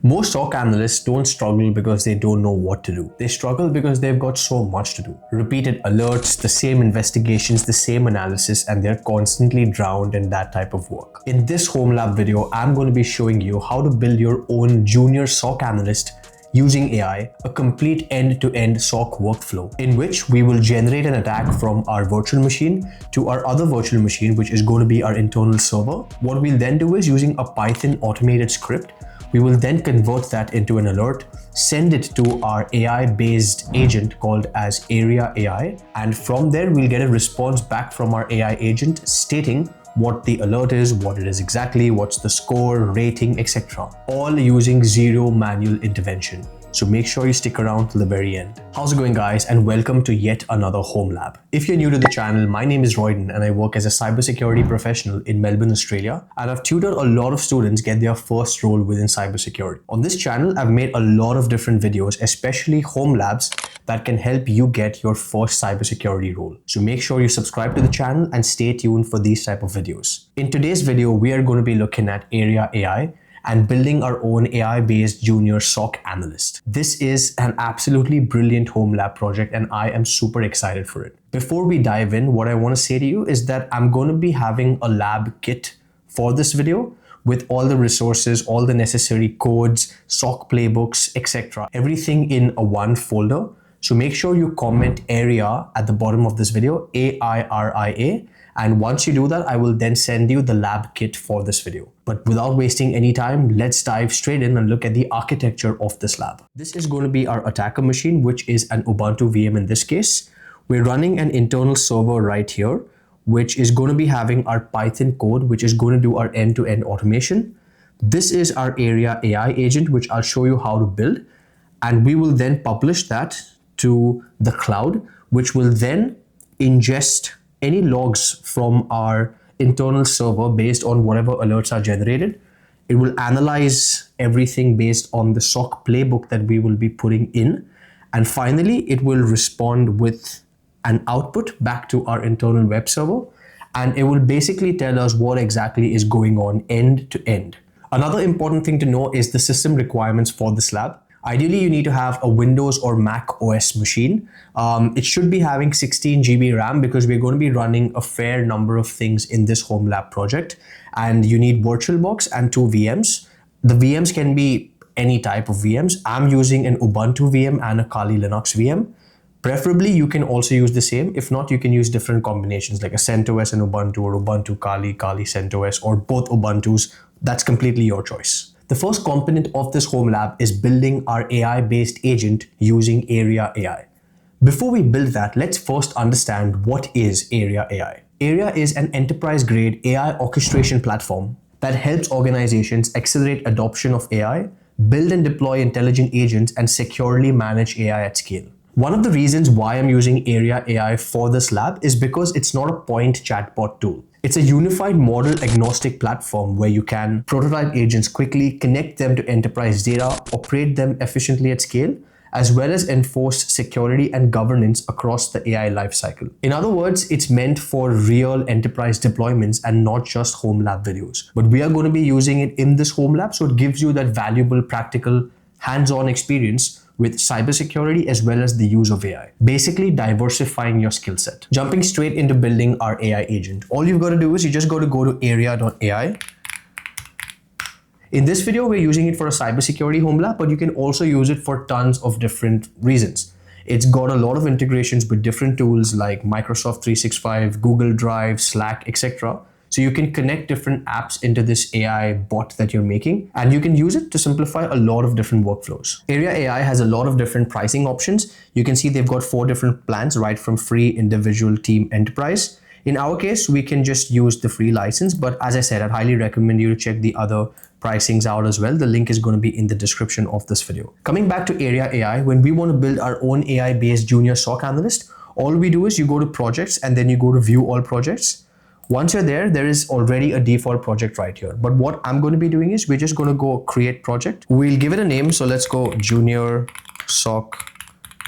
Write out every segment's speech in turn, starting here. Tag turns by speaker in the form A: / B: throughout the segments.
A: Most SOC analysts don't struggle because they don't know what to do. They struggle because they've got so much to do. Repeated alerts, the same investigations, the same analysis, and they're constantly drowned in that type of work. In this home lab video, I'm going to be showing you how to build your own junior SOC analyst using AI, a complete end-to-end SOC workflow in which we will generate an attack from our virtual machine to our other virtual machine, which is going to be our internal server. What we'll then do is, using a Python automated script, we will then convert that into an alert, send it to our AI-based agent called as Airia AI, and from there we'll get a response back from our AI agent stating what the alert is, what it is exactly, what's the score, rating, etc. All using zero manual intervention. So make sure you stick around till the very end. How's it going, guys, and welcome to yet another home lab. If you're new to the channel, my name is Royden and I work as a cybersecurity professional in Melbourne, Australia, and I've tutored a lot of students get their first role within cybersecurity. On this channel, I've made a lot of different videos, especially home labs that can help you get your first cybersecurity role. So make sure you subscribe to the channel and stay tuned for these type of videos. In today's video, we are going to be looking at Airia AI and building our own AI-based junior SOC analyst. This is an absolutely brilliant home lab project and I am super excited for it. Before we dive in, what I want to say to you is that I'm going to be having a lab kit for this video with all the resources, all the necessary codes, SOC playbooks, etc. Everything in a one folder. So make sure you comment Airia at the bottom of this video, AIRIA. And once you do that, I will then send you the lab kit for this video. But without wasting any time, let's dive straight in and look at the architecture of this lab. This is going to be our attacker machine, which is an Ubuntu VM in this case. We're running an internal server right here, which is going to be having our Python code, which is going to do our end-to-end automation. This is our Airia AI agent, which I'll show you how to build. And we will then publish that to the cloud, which will then ingest any logs from our internal server based on whatever alerts are generated. It will analyze everything based on the SOC playbook that we will be putting in. And finally, it will respond with an output back to our internal web server. And it will basically tell us what exactly is going on end to end. Another important thing to know is the system requirements for this lab. Ideally, you need to have a Windows or Mac OS machine. It should be having 16 GB RAM because we're going to be running a fair number of things in this home lab project. And you need VirtualBox and 2 VMs. The VMs can be any type of VMs. I'm using an Ubuntu VM and a Kali Linux VM. Preferably, you can also use the same. If not, you can use different combinations like a CentOS and Ubuntu, or Ubuntu Kali, Kali CentOS, or both Ubuntus. That's completely your choice. The first component of this home lab is building our AI-based agent using Airia AI. Before we build that, let's first understand what is Airia AI. Airia is an enterprise-grade AI orchestration platform that helps organizations accelerate adoption of AI, build and deploy intelligent agents, and securely manage AI at scale. One of the reasons why I'm using Airia AI for this lab is because it's not a point chatbot tool. It's a unified model agnostic platform where you can prototype agents quickly, connect them to enterprise data, operate them efficiently at scale, as well as enforce security and governance across the AI lifecycle. In other words, it's meant for real enterprise deployments and not just home lab videos. But we are going to be using it in this home lab, so it gives you that valuable, practical, hands-on experience with cybersecurity as well as the use of AI. Basically diversifying your skill set. Jumping straight into building our AI agent. All you've got to do is you just got to go to airia.ai. In this video, we're using it for a cybersecurity home lab, but you can also use it for tons of different reasons. It's got a lot of integrations with different tools like Microsoft 365, Google Drive, Slack, etc. So you can connect different apps into this AI bot that you're making, and you can use it to simplify a lot of different workflows. Airia AI has a lot of different pricing options. You can see they've got 4 different plans, right from free, individual, team, enterprise. In our case, we can just use the free license, but as I said, I'd highly recommend you to check the other pricings out as well. The link is going to be in the description of this video. Coming back to Airia AI, when we want to build our own AI-based junior SOC analyst, all we do is you go to projects and then you go to view all projects. Once you're there, there is already a default project right here. But what I'm going to be doing is we're just going to go create project. We'll give it a name. So let's go junior SOC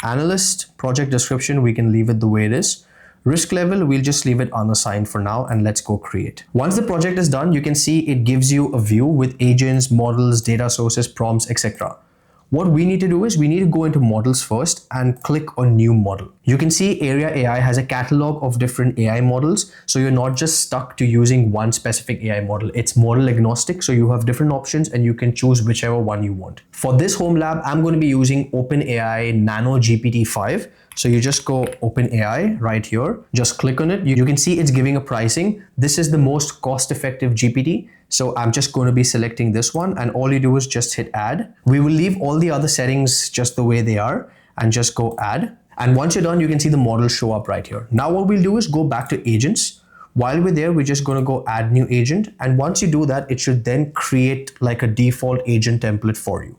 A: analyst. Project description, we can leave it the way it is. Risk level, we'll just leave it unassigned for now and let's go create. Once the project is done, you can see it gives you a view with agents, models, data sources, prompts, etc. What we need to do is we need to go into models first and click on new model. You can see Airia AI has a catalog of different AI models. So you're not just stuck to using one specific AI model. It's model agnostic. So you have different options and you can choose whichever one you want. For this home lab, I'm going to be using OpenAI Nano GPT-5. So you just go OpenAI right here, just click on it. You can see it's giving a pricing. This is the most cost-effective GPT. So I'm just going to be selecting this one and all you do is just hit add. We will leave all the other settings just the way they are and just go add. And once you're done, you can see the model show up right here. Now what we'll do is go back to agents. While we're there, we're just going to go add new agent. And once you do that, it should then create like a default agent template for you.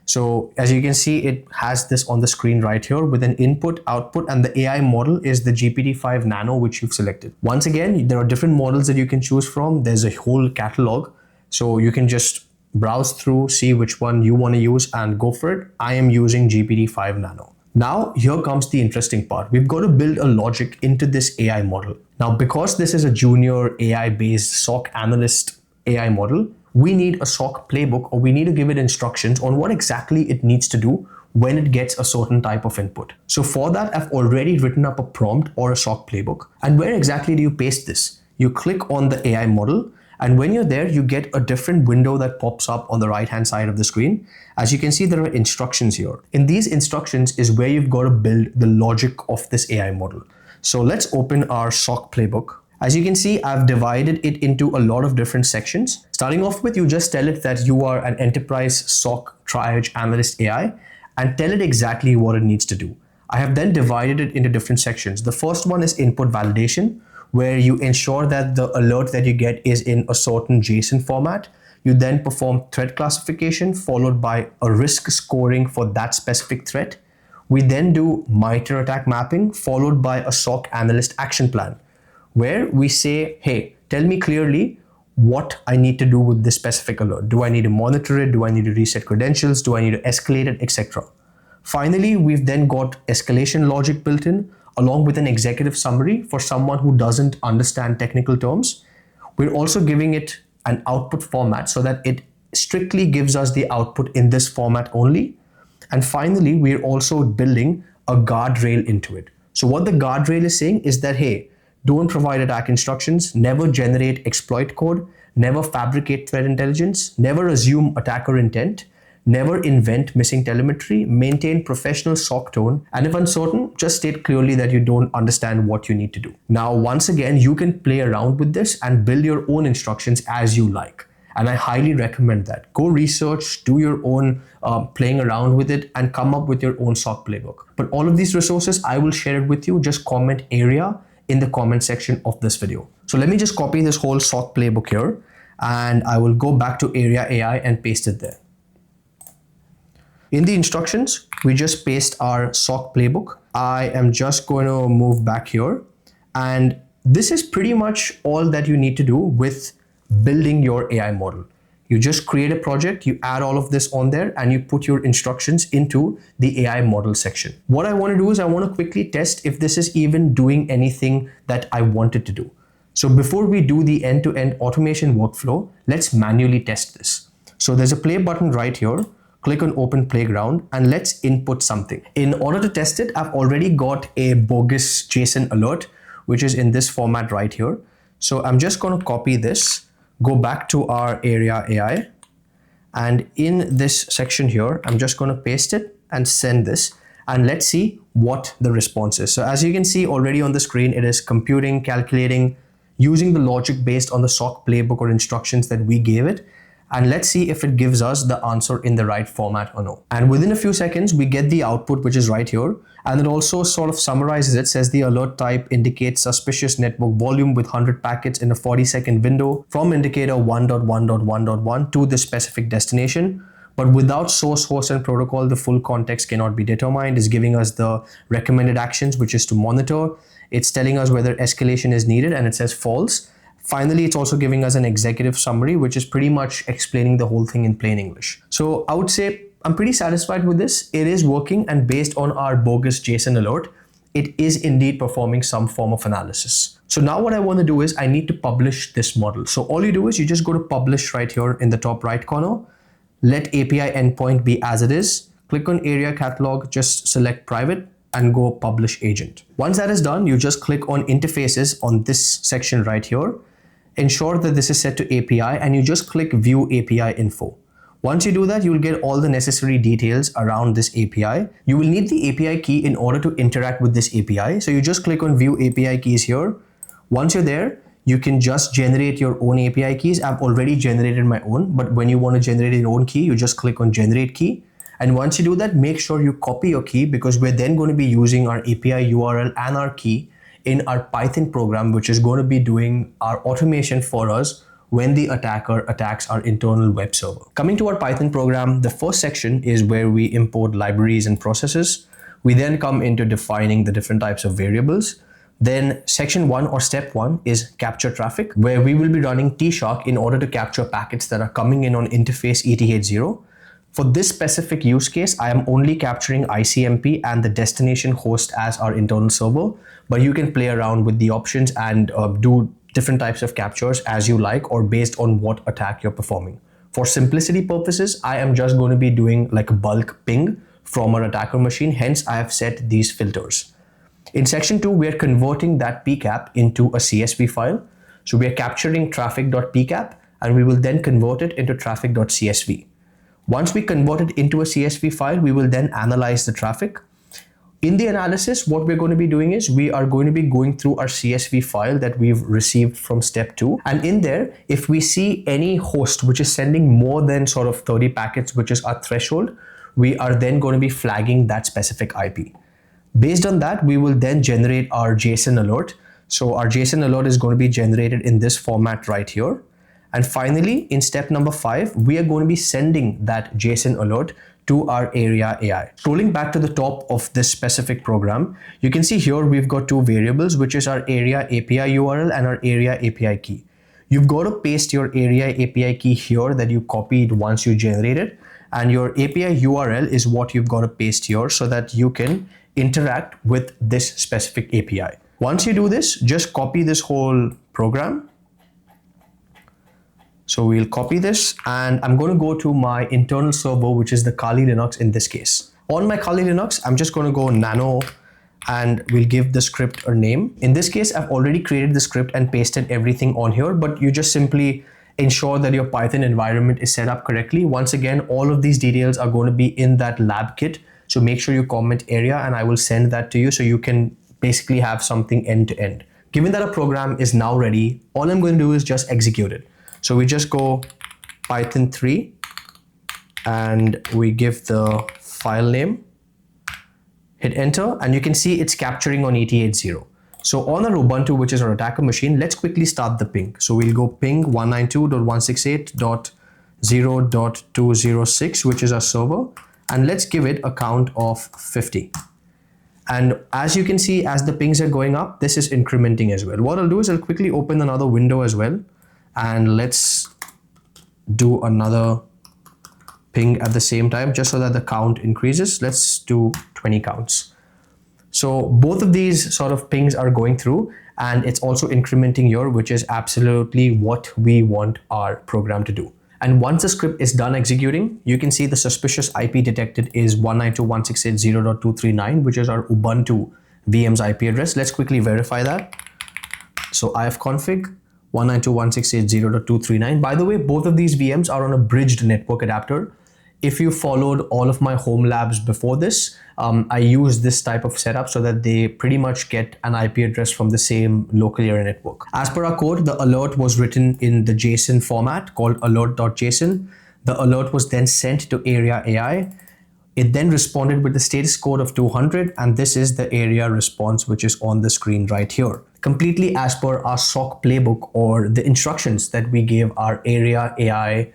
A: So as you can see, it has this on the screen right here with an input, output, and the AI model is the GPT-5 Nano, which you've selected. Once again, there are different models that you can choose from. There's a whole catalog. So you can just browse through, see which one you want to use and go for it. I am using GPT-5 Nano. Now, here comes the interesting part. We've got to build a logic into this AI model. Now, because this is a junior AI-based SOC analyst AI model, we need a SOC playbook, or we need to give it instructions on what exactly it needs to do when it gets a certain type of input. So for that, I've already written up a prompt or a SOC playbook. And where exactly do you paste this? You click on the AI model, and when you're there, you get a different window that pops up on the right-hand side of the screen. As you can see, there are instructions here. In these instructions is where you've got to build the logic of this AI model. So let's open our SOC playbook. As you can see, I've divided it into a lot of different sections. Starting off with, you just tell it that you are an enterprise SOC triage analyst AI and tell it exactly what it needs to do. I have then divided it into different sections. The first one is input validation, where you ensure that the alert that you get is in a certain JSON format. You then perform threat classification followed by a risk scoring for that specific threat. We then do MITRE attack mapping followed by a SOC analyst action plan, where we say, hey, tell me clearly what I need to do with this specific alert. Do I need to monitor it? Do I need to reset credentials? Do I need to escalate it, etc.? Finally, we've then got escalation logic built in, along with an executive summary for someone who doesn't understand technical terms. We're also giving it an output format so that it strictly gives us the output in this format only. And finally, we're also building a guardrail into it. So what the guardrail is saying is that, hey, don't provide attack instructions, never generate exploit code, never fabricate threat intelligence, never assume attacker intent, never invent missing telemetry, maintain professional SOC tone, and if uncertain, just state clearly that you don't understand what you need to do. Now, once again, you can play around with this and build your own instructions as you like. And I highly recommend that. Go research, do your own playing around with it, and come up with your own SOC playbook. But all of these resources, I will share it with you. Just comment Airia in the comment section of this video. So let me just copy this whole SOC playbook here, and I will go back to Airia AI and paste it there. In the instructions, we just paste our SOC playbook. I am just going to move back here, and this is pretty much all that you need to do with building your AI model. You just create a project, you add all of this on there, and you put your instructions into the AI model section. What I want to do is I want to quickly test if this is even doing anything that I want it to do. So before we do the end-to-end automation workflow, let's manually test this. So there's a play button right here. Click on Open Playground and let's input something. In order to test it, I've already got a bogus JSON alert, which is in this format right here. So I'm just going to copy this, go back to our Airia AI, and in this section here, I'm just going to paste it and send this, and let's see what the response is. So as you can see already on the screen, it is computing, calculating, using the logic based on the SOC playbook or instructions that we gave it. And let's see if it gives us the answer in the right format or no. And within a few seconds, we get the output, which is right here. And it also sort of summarizes it, says the alert type indicates suspicious network volume with 100 packets in a 40-second window from indicator 1.1.1.1 to the specific destination. But without source, host, and protocol, the full context cannot be determined. It's giving us the recommended actions, which is to monitor. It's telling us whether escalation is needed, and it says false. Finally, it's also giving us an executive summary, which is pretty much explaining the whole thing in plain English. So I would say I'm pretty satisfied with this. It is working, and based on our bogus JSON alert, it is indeed performing some form of analysis. So now what I want to do is I need to publish this model. So all you do is you just go to publish right here in the top right corner, let API endpoint be as it is, click on Airia catalog, just select private and go publish agent. Once that is done, you just click on interfaces on this section right here. Ensure that this is set to API and you just click view API info. Once you do that, you will get all the necessary details around this API. You will need the API key in order to interact with this API. So you just click on view API keys here. Once you're there, you can just generate your own API keys. I've already generated my own, but when you want to generate your own key, you just click on generate key. And once you do that, make sure you copy your key because we're then going to be using our API URL and our key in our Python program, which is going to be doing our automation for us when the attacker attacks our internal web server. Coming to our Python program, the first section is where we import libraries and processes. We then come into defining the different types of variables. Then section 1 or step 1 is capture traffic, where we will be running T-Shark in order to capture packets that are coming in on interface ETH0. For this specific use case, I am only capturing ICMP and the destination host as our internal server, but you can play around with the options and do different types of captures as you like or based on what attack you're performing. For simplicity purposes, I am just going to be doing like a bulk ping from our attacker machine, hence I have set these filters. In section 2, we are converting that PCAP into a CSV file. So we are capturing traffic.pcap and we will then convert it into traffic.csv. Once we convert it into a CSV file, we will then analyze the traffic. In the analysis, what we're going to be doing is we are going to be going through our CSV file that we've received from step 2. And in there, if we see any host which is sending more than sort of 30 packets, which is our threshold, we are then going to be flagging that specific IP. Based on that, we will then generate our JSON alert. So our JSON alert is going to be generated in this format right here. And finally, in step number 5, we are going to be sending that JSON alert to our Airia AI. Scrolling back to the top of this specific program, you can see here we've got two variables, which is our Airia API URL and our Airia API key. You've got to paste your Airia API key here that you copied once you generate it, and your API URL is what you've got to paste here so that you can interact with this specific API. Once you do this, just copy this whole program. So we'll copy this and I'm going to go to my internal server, which is the Kali Linux in this case. On my Kali Linux, I'm just going to go nano and we'll give the script a name. In this case, I've already created the script and pasted everything on here, but you just simply ensure that your Python environment is set up correctly. Once again, all of these details are going to be in that lab kit. So make sure you comment Airia and I will send that to you so you can basically have something end to end. Given that a program is now ready, all I'm going to do is just execute it. So we just go Python 3 and we give the file name, hit enter, and you can see it's capturing on ETH0. So on our Ubuntu, which is our attacker machine, let's quickly start the ping. So we'll go ping 192.168.0.206, which is our server, and let's give it a count of 50. And as you can see, as the pings are going up, this is incrementing as well. What I'll do is I'll quickly open another window as well. And let's do another ping at the same time, just so that the count increases. Let's do 20 counts. So both of these sort of pings are going through and it's also incrementing here, which is absolutely what we want our program to do. And once the script is done executing, you can see the suspicious IP detected is 192.168.0.239, which is our Ubuntu VM's IP address. Let's quickly verify that. So ifconfig 192.168.0.239. By the way, both of these VMs are on a bridged network adapter. If you followed all of my home labs before this, I use this type of setup so that they pretty much get an IP address from the same local area network. As per our code, the alert was written in the JSON format called alert.json. The alert was then sent to Airia AI. It then responded with the status code of 200, and this is the Airia response, which is on the screen right here. Completely as per our SOC playbook or the instructions that we gave our Airia AI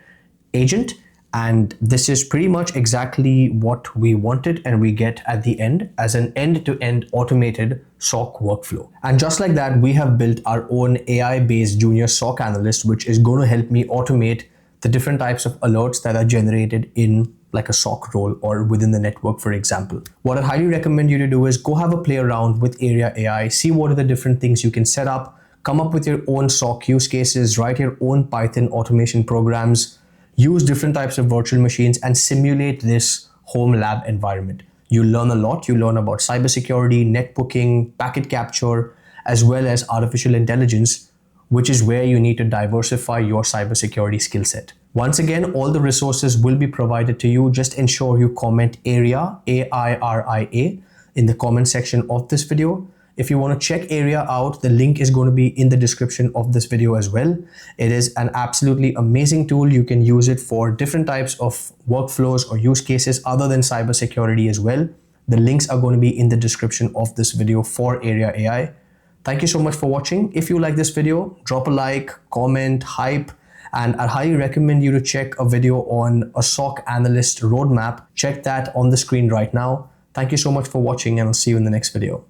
A: agent. And this is pretty much exactly what we wanted and we get at the end as an end-to-end automated SOC workflow. And just like that, we have built our own AI-based junior SOC analyst, which is going to help me automate the different types of alerts that are generated in like a SOC role or within the network, for example. What I highly recommend you to do is go have a play around with Airia AI, see what are the different things you can set up, come up with your own SOC use cases, write your own Python automation programs, use different types of virtual machines and simulate this home lab environment. You learn a lot. You learn about cybersecurity, netbooking, packet capture, as well as artificial intelligence, which is where you need to diversify your cybersecurity skill set. Once again, all the resources will be provided to you. Just ensure you comment Airia, AIRIA, in the comment section of this video. If you want to check Airia out, the link is going to be in the description of this video as well. It is an absolutely amazing tool. You can use it for different types of workflows or use cases other than cybersecurity as well. The links are going to be in the description of this video for Airia AI. Thank you so much for watching. If you like this video, drop a like, comment, hype, and I highly recommend you to check a video on a SOC analyst roadmap. Check that on the screen right now. Thank you so much for watching, and I'll see you in the next video.